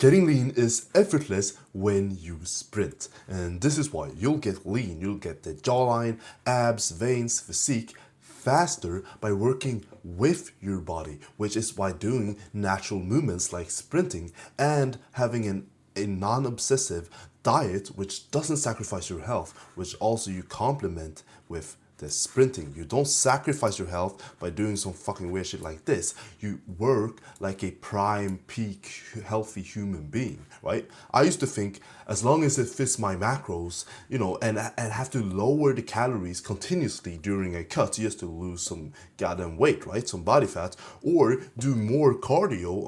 Getting lean is effortless when you sprint. And this is why you'll get lean, you'll get the jawline, abs, veins, physique faster by working with your body, which is by doing natural movements like sprinting and having a non-obsessive diet which doesn't sacrifice your health, which also you complement with the sprinting. You don't sacrifice your health by doing some fucking weird shit like this. You work like a prime peak healthy human being, right? I used to think as long as it fits my macros, and have to lower the calories continuously during a cut just to lose some goddamn weight, right? Some body fat, or do more cardio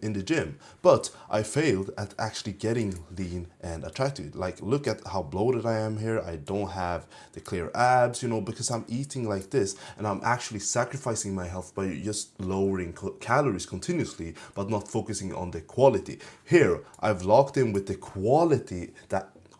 in the gym. But I failed at actually getting lean and attractive. Like, look at how bloated I am here. I don't have the clear abs, because I'm eating like this and I'm actually sacrificing my health by just lowering calories continuously, but not focusing on the quality. Here, I've locked in with the quality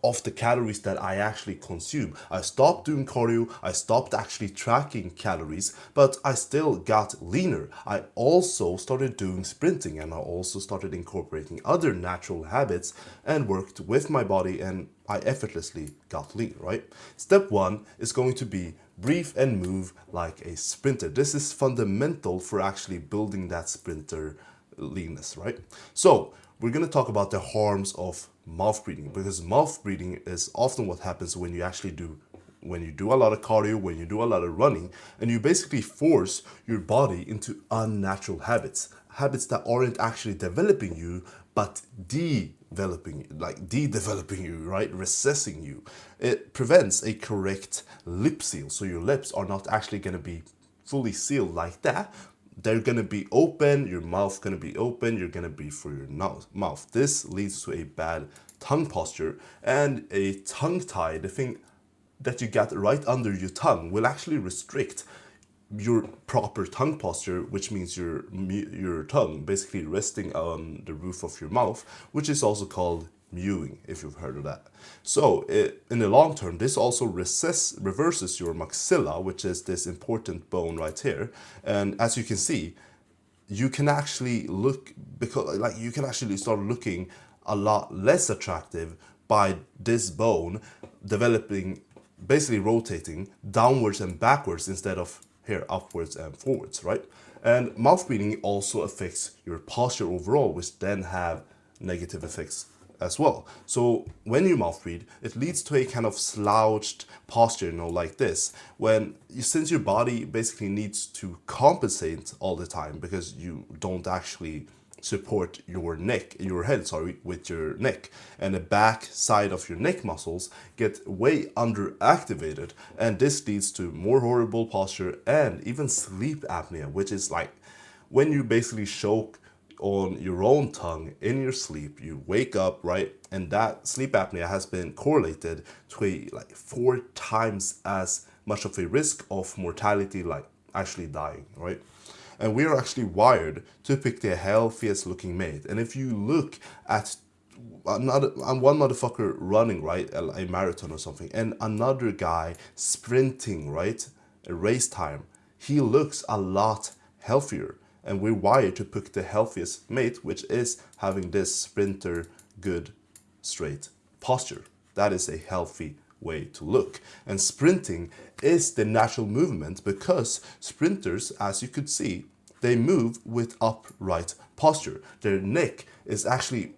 of the calories that I actually consume. I stopped doing cardio, I stopped actually tracking calories, but I still got leaner. I also started doing sprinting, and I also started incorporating other natural habits and worked with my body, and I effortlessly got lean, right? Step one is going to be breathe and move like a sprinter. This is fundamental for actually building that sprinter leanness, right? So we're going to talk about the harms of mouth breathing, because mouth breathing is often what happens when you do a lot of cardio, when you do a lot of running, and you basically force your body into unnatural habits that aren't actually developing you, but de-developing you, right? Recessing you. It prevents a correct lip seal, so your lips are not actually going to be fully sealed like that. They're going to be open, your mouth going to be open, you're going to breathe through your mouth. This leads to a bad tongue posture, and a tongue tie, the thing that you get right under your tongue, will actually restrict your proper tongue posture, which means your tongue basically resting on the roof of your mouth, which is also called mewing, if you've heard of that. So in the long term, this also reverses your maxilla, which is this important bone right here. And as you can see, you can actually start looking a lot less attractive by this bone developing, basically rotating downwards and backwards instead of here upwards and forwards, right? And mouth breathing also affects your posture overall, which then have negative effects as well. So when you mouth breathe, it leads to a kind of slouched posture, like this, since your body basically needs to compensate all the time because you don't actually support your head with your neck, and the back side of your neck muscles get way underactivated, and this leads to more horrible posture and even sleep apnea, which is like when you basically choke on your own tongue in your sleep. You wake up, right? And that sleep apnea has been correlated to 4 times as much of a risk of mortality, like actually dying, right? And we are actually wired to pick the healthiest looking mate. And if you look at one motherfucker running, right, a marathon or something, and another guy sprinting, right, a race time, he looks a lot healthier. And we're wired to pick the healthiest mate, which is having this sprinter, good, straight posture. That is a healthy way to look. And sprinting is the natural movement because sprinters, as you could see, they move with upright posture. Their neck is actually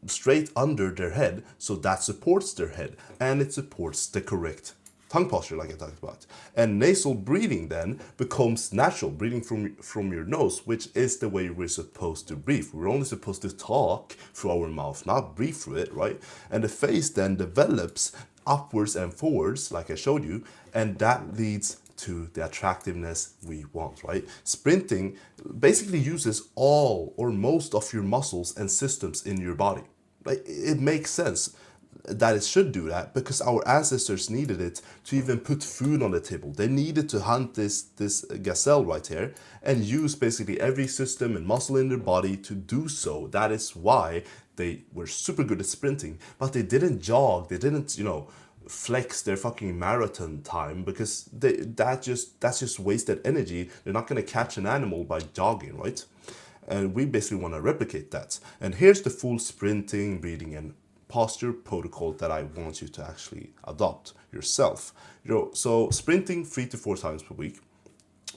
straight under their head, so that supports their head, and it supports the correct tongue posture, like I talked about. And nasal breathing then becomes natural, breathing from your nose, which is the way we're supposed to breathe. We're only supposed to talk through our mouth, not breathe through it, right? And the face then develops upwards and forwards, like I showed you, and that leads to the attractiveness we want, right? Sprinting basically uses all or most of your muscles and systems in your body. Like, it makes sense that it should do that because our ancestors needed it to even put food on the table. They needed to hunt this gazelle right here and use basically every system and muscle in their body to do so. That is why they were super good at sprinting, but they didn't jog. They didn't, flex their fucking marathon time because that's just wasted energy. They're not going to catch an animal by jogging, right? And we basically want to replicate that. And here's the full sprinting, breathing, and posture protocol that I want you to actually adopt yourself. So sprinting 3 to 4 times per week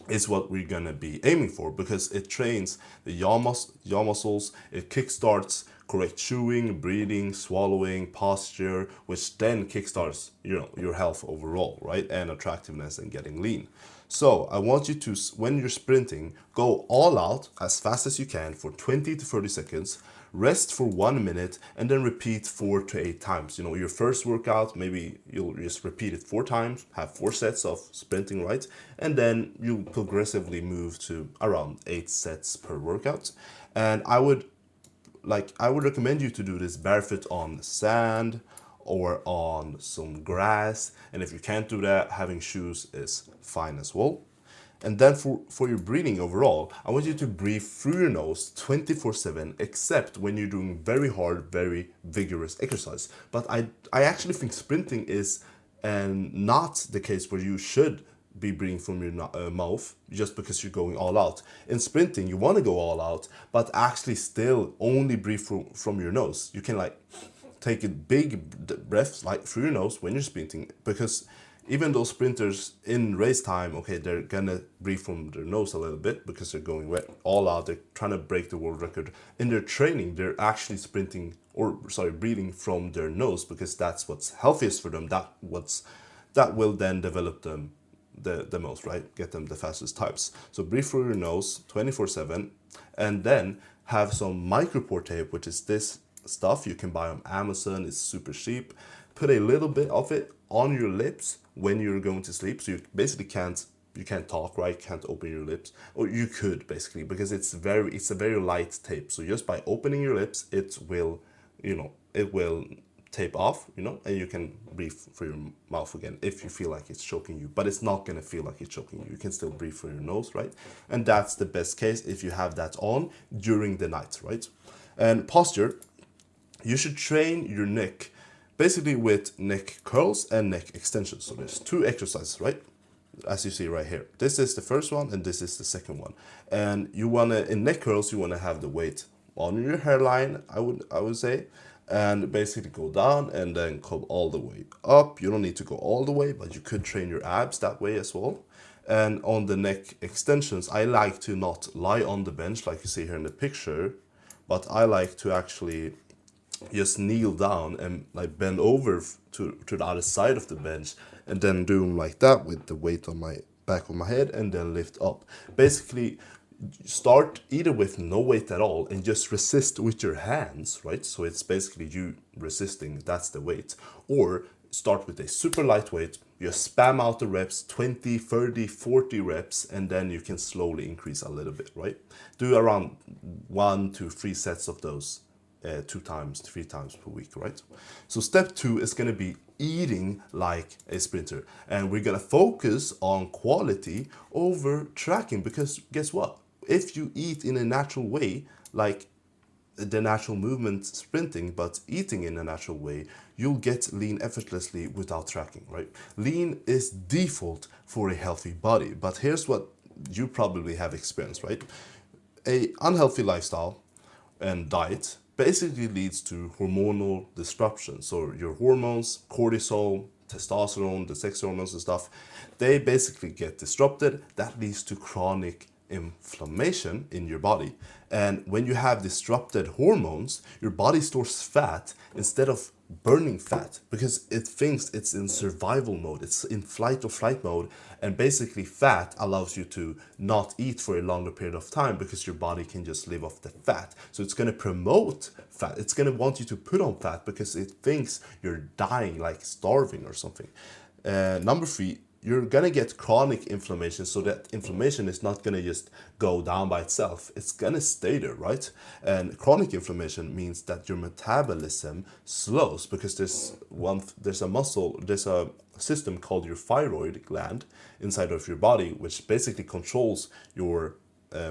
is what we're gonna be aiming for, because it trains the yaw muscles, it kickstarts correct chewing, breathing, swallowing, posture, which then kickstarts your health overall, right? And attractiveness and getting lean. So I want you to, when you're sprinting, go all out as fast as you can for 20 to 30 seconds, rest for 1 minute, and then repeat 4 to 8 times. Your first workout, maybe you'll just repeat it 4 times, have 4 sets of sprinting, right? And then you progressively move to around 8 sets per workout. And I would recommend you to do this barefoot on sand or on some grass. And if you can't do that, having shoes is fine as well. And then for your breathing overall, I want you to breathe through your nose 24/7, except when you're doing very hard, very vigorous exercise. But I actually think sprinting is not the case where you should be breathing from your mouth just because you're going all out. In sprinting, you want to go all out, but actually still only breathe from your nose. You can take a big breath through your nose when you're sprinting, because even those sprinters in race time, okay, they're gonna breathe from their nose a little bit because they're going all out. They're trying to break the world record. In their training, they're actually breathing from their nose, because that's what's healthiest for them. That will then develop them the most, right? Get them the fastest times. So breathe through your nose 24/7, and then have some micropore tape, which is this stuff you can buy on Amazon. It's super cheap. Put a little bit of it on your lips when you're going to sleep, so you basically can't talk, right? Can't open your lips, or you could basically, because it's a very light tape. So just by opening your lips, it will tape off, and you can breathe through your mouth again if you feel like it's choking you. But it's not gonna feel like it's choking you. You can still breathe through your nose, right? And that's the best case if you have that on during the night, right? And posture, you should train your neck basically with neck curls and neck extensions. So there's 2 exercises, right? As you see right here. This is the first one and this is the second one. And in neck curls, you wanna have the weight on your hairline, I would say, and basically go down and then come all the way up. You don't need to go all the way, but you could train your abs that way as well. And on the neck extensions, I like to not lie on the bench like you see here in the picture, but I like to actually just kneel down and bend over to the other side of the bench, and then do them like that with the weight on my back of my head, and then lift up. Basically, start either with no weight at all and just resist with your hands, right? So it's basically you resisting, that's the weight. Or start with a super light weight, just spam out the reps, 20, 30, 40 reps, and then you can slowly increase a little bit, right? Do around 1 to 3 sets of those 2 times, 3 times per week, right? So step 2 is going to be eating like a sprinter, and we're going to focus on quality over tracking, because guess what? If you eat in a natural way, like the natural movement sprinting, but eating in a natural way, you'll get lean effortlessly without tracking, right? Lean is default for a healthy body, but here's what you probably have experienced, right? A unhealthy lifestyle and diet basically leads to hormonal disruption. So your hormones, cortisol, testosterone, the sex hormones and stuff, they basically get disrupted. That leads to chronic inflammation in your body. And when you have disrupted hormones, your body stores fat instead of burning fat, because it thinks it's in survival mode, it's in flight or flight mode, and basically fat allows you to not eat for a longer period of time because your body can just live off the fat. So it's going to promote fat, it's going to want you to put on fat because it thinks you're dying, like starving or something. Number 3, you're gonna get chronic inflammation, so that inflammation is not gonna just go down by itself, it's gonna stay there, right? And chronic inflammation means that your metabolism slows, because there's a system called your thyroid gland inside of your body, which basically controls your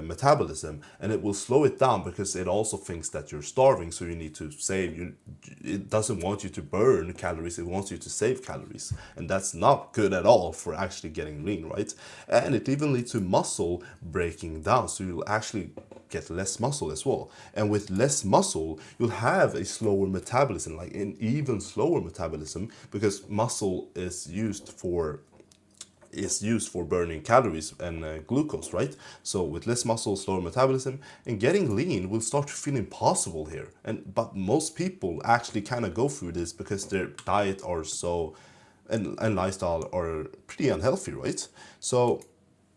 metabolism, and it will slow it down because it also thinks that you're starving, so you need to save. It doesn't want you to burn calories, it wants you to save calories, and that's not good at all for actually getting lean, right? And it even leads to muscle breaking down, so you'll actually get less muscle as well. And with less muscle, you'll have a slower metabolism, like an even slower metabolism, because muscle is used for burning calories and glucose, right? So with less muscle, slower metabolism, and getting lean will start to feel impossible here. But most people actually kind of go through this because their diet are so and lifestyle are pretty unhealthy, right? So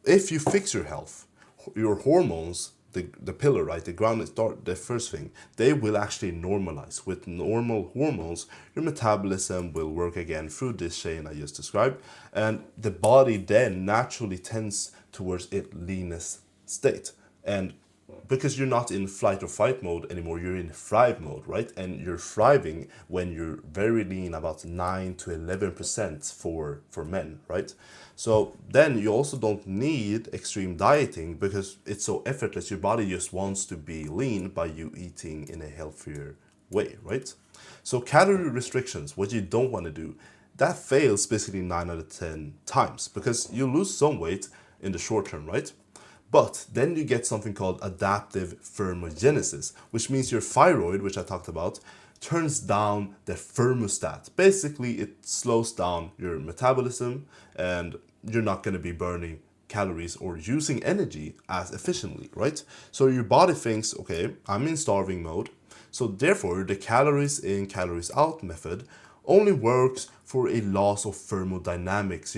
if you fix your health, your hormones, the pillar, right, the ground, the first thing, they will actually normalize. With normal hormones, your metabolism will work again through this chain I just described, and the body then naturally tends towards its leanest state. And because you're not in flight or fight mode anymore, you're in thrive mode, right? And you're thriving when you're very lean, about 9 to 11% for men, right? So then you also don't need extreme dieting because it's so effortless. Your body just wants to be lean by you eating in a healthier way, right? So calorie restrictions, what you don't want to do, that fails basically 9 out of 10 times because you lose some weight in the short term, right? But then you get something called adaptive thermogenesis, which means your thyroid, which I talked about, turns down the thermostat. Basically, it slows down your metabolism and you're not going to be burning calories or using energy as efficiently, right? So your body thinks, okay, I'm in starving mode. So therefore, the calories in, calories out method only works for a loss of thermodynamics,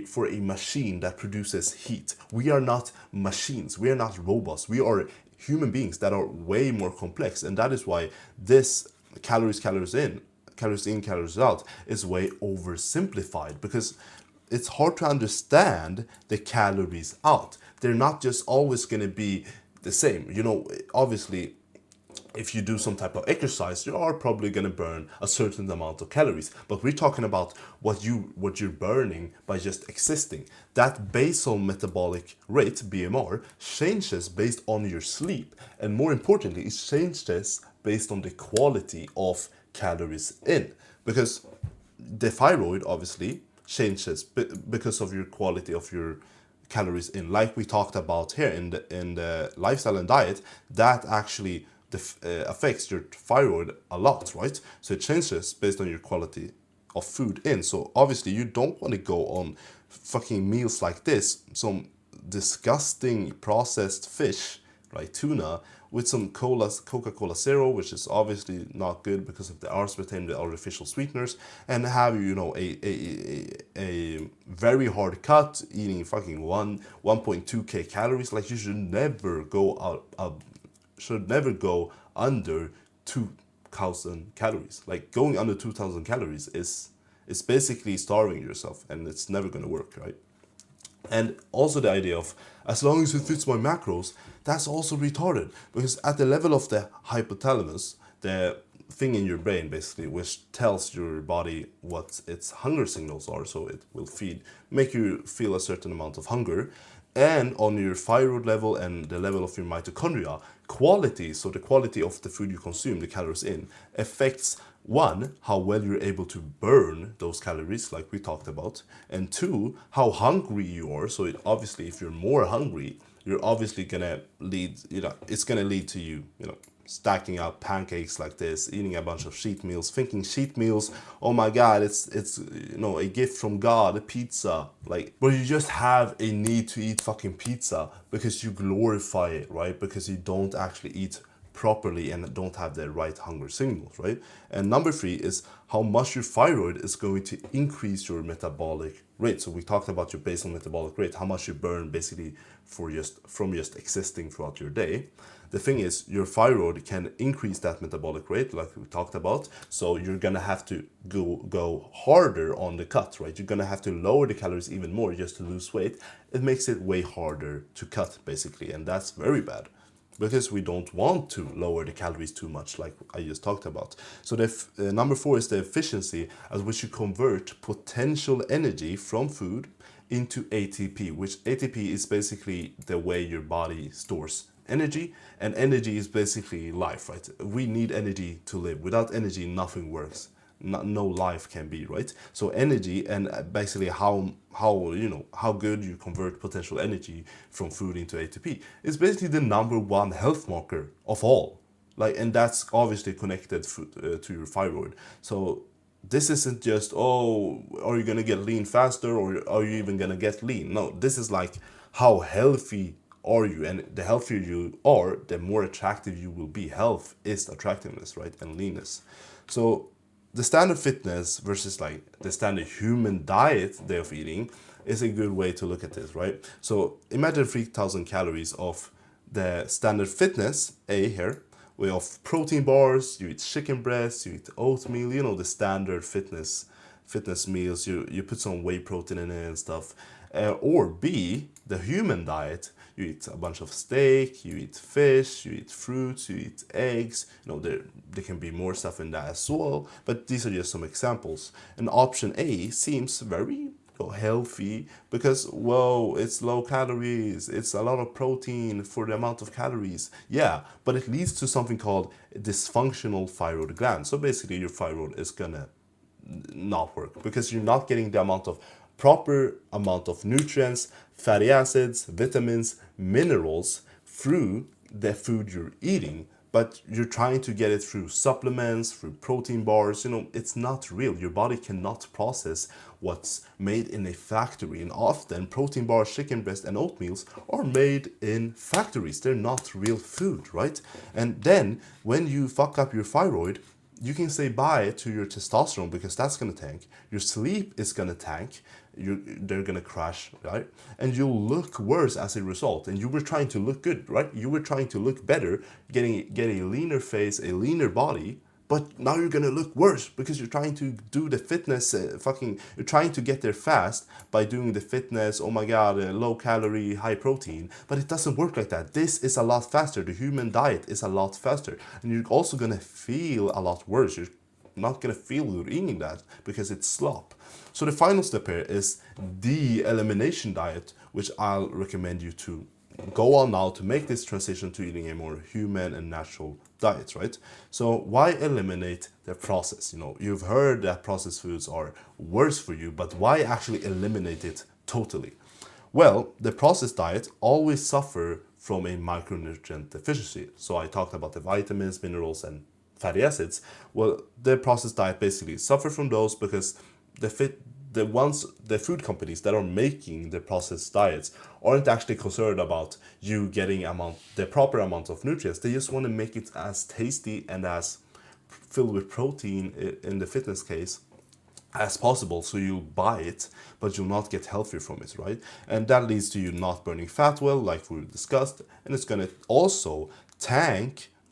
for a machine that produces heat. We are not machines, we are not robots, we are human beings that are way more complex, and that is why this calories in, calories out is way oversimplified, because it's hard to understand the calories out. They're not just always going to be the same. Obviously, if you do some type of exercise, you are probably going to burn a certain amount of calories. But we're talking about what you're burning by just existing. That basal metabolic rate, BMR, changes based on your sleep. And more importantly, it changes based on the quality of calories in. Because the thyroid obviously changes because of your quality of your calories in. Like we talked about here in the lifestyle and diet, that actually affects your thyroid a lot, right? So it changes based on your quality of food in. So obviously you don't want to go on fucking meals like this, some disgusting processed fish, like tuna, with some Coca-Cola Zero, which is obviously not good because of the aspartame, the artificial sweeteners, and have a very hard cut, eating fucking 1.2k calories. Like, you should never go under 2,000 calories. Like, going under 2,000 calories is basically starving yourself, and it's never going to work, right? And also the idea of, as long as it fits my macros, that's also retarded. Because at the level of the hypothalamus, the thing in your brain basically, which tells your body what its hunger signals are, so it will make you feel a certain amount of hunger, and on your thyroid level and the level of your mitochondria, quality, so the quality of the food you consume, the calories in, affects, one, how well you're able to burn those calories, like we talked about, and two, how hungry you are. So obviously, if you're more hungry, you're obviously gonna it's gonna lead to you, stacking up pancakes like this, eating a bunch of cheat meals, thinking cheat meals, oh my god, it's a gift from God, pizza, but you just have a need to eat fucking pizza because you glorify it, right? Because you don't actually eat properly and don't have the right hunger signals, right? And number 3 is how much your thyroid is going to increase your metabolic rate. So we talked about your basal metabolic rate, how much you burn basically from just existing throughout your day. The thing is, your thyroid can increase that metabolic rate, like we talked about. So you're gonna have to go harder on the cut, right? You're gonna have to lower the calories even more just to lose weight. It makes it way harder to cut, basically, and that's very bad, because we don't want to lower the calories too much, like I just talked about. So number 4 is the efficiency at which you convert potential energy from food into ATP, which ATP is basically the way your body stores energy, and energy is basically life, right? We need energy to live. Without energy, nothing works. No life can be, right? So energy, and basically how good you convert potential energy from food into ATP is basically the number one health marker of all. Like, and that's obviously connected to your thyroid. So this isn't just, oh, are you gonna get lean faster, or are you even gonna get lean? No, this is like, how healthy are you? And the healthier you are, the more attractive you will be. Health is attractiveness, right? And leanness. So the standard fitness versus like the standard human diet day of eating is a good way to look at this, right? So imagine 3,000 calories of the standard fitness A here, way of protein bars, you eat chicken breast, you eat oatmeal, the standard fitness meals. You put some whey protein in it and stuff. Or B, the human diet. You eat a bunch of steak, you eat fish, you eat fruits, you eat eggs. There can be more stuff in that as well, but these are just some examples. And option A seems very healthy because, whoa, it's low calories, it's a lot of protein for the amount of calories. Yeah, but it leads to something called dysfunctional thyroid gland. So basically your thyroid is gonna not work because you're not getting the proper amount of nutrients, fatty acids, vitamins, minerals through the food you're eating, but you're trying to get it through supplements, through protein bars. It's not real. Your body cannot process what's made in a factory. And often protein bars, chicken breast, and oatmeals are made in factories. They're not real food, right? And then when you fuck up your thyroid, you can say bye to your testosterone because that's gonna tank. Your sleep is gonna tank. They're gonna crash, right? And you'll look worse as a result. And you were trying to look good, right? You were trying to look better, get a leaner face, a leaner body. But now you're gonna look worse because you're trying to do the fitness, you're trying to get there fast by doing the fitness, oh my god, low calorie, high protein. But it doesn't work like that. This is a lot faster. The human diet is a lot faster. And you're also gonna feel a lot worse. You're not gonna feel good eating that because it's slop. So the final step here is the elimination diet, which I'll recommend you to go on now to make this transition to eating a more human and natural diet, right? So why eliminate the process? You've heard that processed foods are worse for you, but why actually eliminate it totally? Well, the processed diet always suffer from a micronutrient deficiency. So I talked about the vitamins, minerals, and fatty acids. Well, the processed diet basically suffer from those because the food companies that are making the processed diets aren't actually concerned about you getting the proper amount of nutrients. They just want to make it as tasty and as filled with protein in the fitness case as possible, so you'll buy it but you'll not get healthier from it, right? And that leads to you not burning fat well, like we discussed, and it's going to also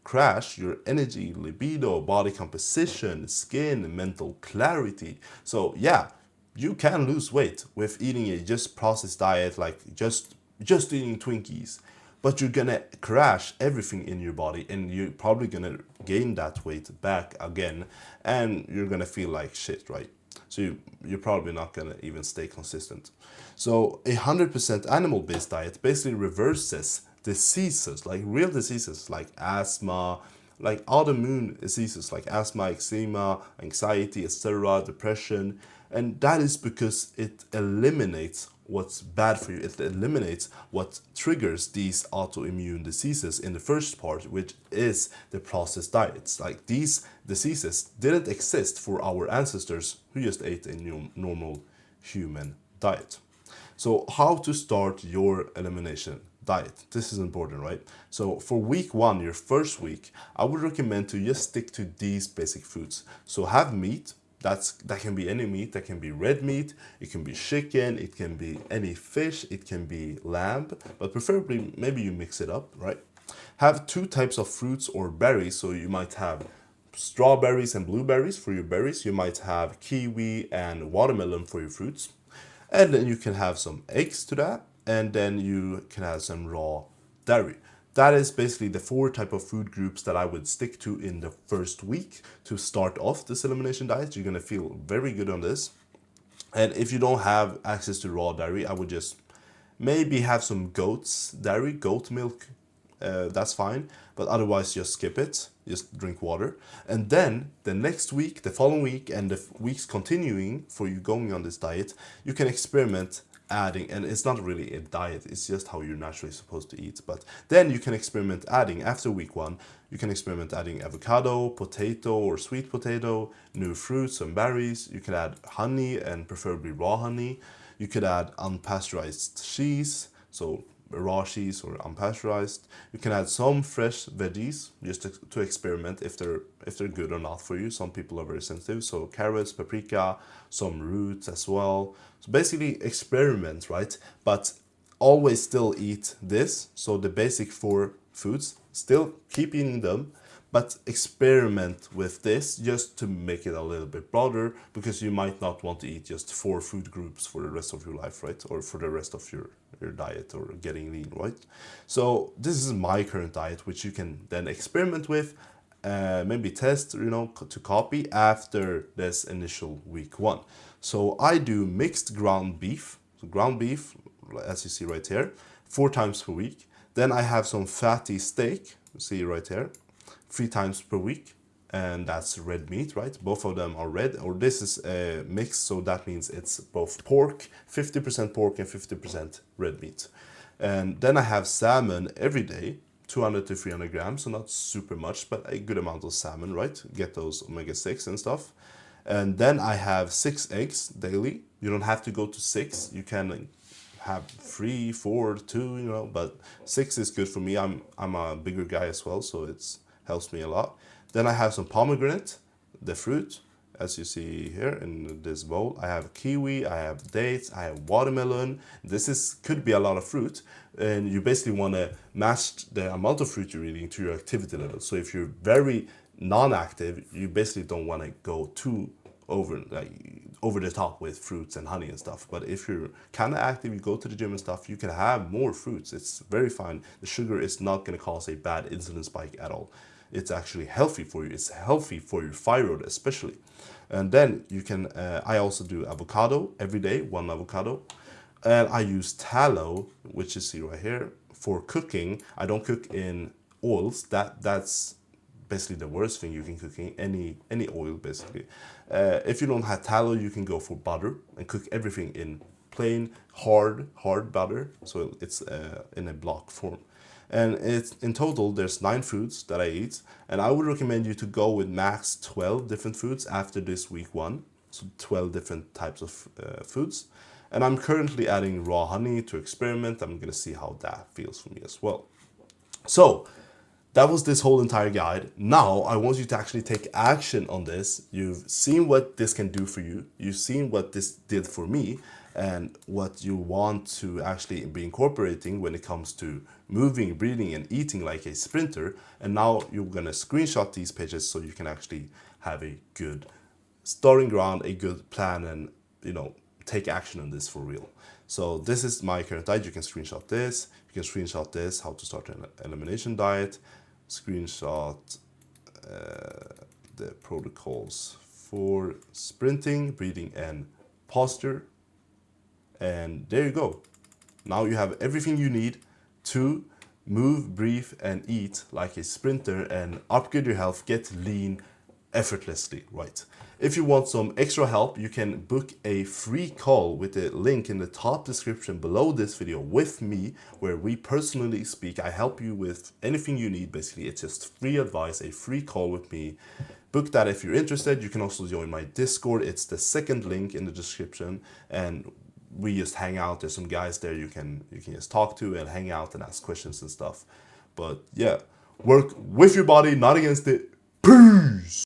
crash your energy, libido, body composition, skin, mental clarity. So yeah, you can lose weight with eating a just processed diet, like just eating Twinkies, but you're gonna crash everything in your body and you're probably gonna gain that weight back again and you're gonna feel like shit, right? So you're probably not gonna even stay consistent. So 100% animal-based diet basically reverses diseases, like real diseases like asthma, like autoimmune diseases like asthma, eczema, anxiety, etc., depression. And that is because it eliminates what's bad for you. It eliminates what triggers these autoimmune diseases in the first part, which is the processed diets. Like, these diseases didn't exist for our ancestors who just ate a normal human diet. So how to start your elimination diet? This is important, right? So for week 1, your first week, I would recommend to just stick to these basic foods. So have meat. That can be any meat. That can be red meat, it can be chicken, it can be any fish, it can be lamb, but preferably maybe you mix it up, right? Have 2 types of fruits or berries. So you might have strawberries and blueberries for your berries. You might have kiwi and watermelon for your fruits. And then you can have some eggs to that, and then you can have some raw dairy. That is basically the 4 type of food groups that I would stick to in the first week to start off this elimination diet. You're gonna feel very good on this. And if you don't have access to raw dairy, I would just maybe have some goat's dairy, goat milk. That's fine, but otherwise just skip it. Just drink water. And then the next week, the following week, and the weeks continuing for you going on this diet, you can experiment adding, and it's not really a diet, it's just how you're naturally supposed to eat. But then you can experiment adding, after week 1, you can experiment adding avocado, potato or sweet potato, new fruits and berries. You can add honey, and preferably raw honey. You could add unpasteurized cheese, so raw cheese or unpasteurized. You can add some fresh veggies just to experiment if they're good or not for you. Some people are very sensitive, so carrots, paprika, some roots as well. So basically experiment, right? But always still eat this. So the basic 4 foods, still keep eating them, but experiment with this just to make it a little bit broader, because you might not want to eat just 4 food groups for the rest of your life, right? Or for the rest of your diet, or getting lean, right? So this is my current diet, which you can then experiment with, maybe test, to copy after this initial week 1. So I do mixed ground beef. So ground beef, as you see right here, 4 times per week. Then I have some fatty steak, see right here, 3 times per week, and that's red meat, right? Both of them are red, or this is a mix, so that means it's both pork, 50% pork and 50% red meat. And then I have salmon every day, 200 to 300 grams, so not super much, but a good amount of salmon, right? Get those omega-6 and stuff. And then I have 6 eggs daily. You don't have to go to 6. You can have 3, 4, 2, but 6 is good for me. I'm a bigger guy as well, so it's helps me a lot. Then I have some pomegranate, the fruit, as you see here in this bowl. I have kiwi, I have dates, I have watermelon. Could be a lot of fruit, and you basically want to match the amount of fruit you're eating to your activity level. So if you're very non-active, you basically don't want to go too over the top with fruits and honey and stuff. But if you're kind of active, you go to the gym and stuff, you can have more fruits. It's very fine. The sugar is not going to cause a bad insulin spike at all. It's actually healthy for you. It's healthy for your thyroid especially. And then you can, I also do avocado every day, 1 avocado. And I use tallow, which you see right here, for cooking. I don't cook in oils. That's basically the worst thing you can cook in, any oil basically. If you don't have tallow, you can go for butter and cook everything in plain hard butter, so it's in a block form. And it's in total there's 9 foods that I eat, and I would recommend you to go with max 12 different foods after this week 1, so 12 different types of foods. And I'm currently adding raw honey to experiment. I'm gonna see how that feels for me as well. So that was this whole entire guide. Now I want you to actually take action on this. You've seen what this can do for you. You've seen what this did for me, and what you want to actually be incorporating when it comes to moving, breathing, and eating like a sprinter. And now you're gonna screenshot these pages so you can actually have a good starting ground, a good plan, and take action on this for real. So this is my current diet. You can screenshot this. You can screenshot this, how to start an elimination diet. Screenshot the protocols for sprinting, breathing, and posture. And there you go. Now you have everything you need to move, breathe, and eat like a sprinter and upgrade your health, get lean effortlessly, right? If you want some extra help, you can book a free call with the link in the top description below this video with me, where we personally speak. I help you with anything you need. Basically, it's just free advice, a free call with me. Book that if you're interested. You can also join my Discord. It's the second link in the description, and we just hang out. There's some guys there you can just talk to and hang out and ask questions and stuff. But yeah, work with your body, not against it. Peace.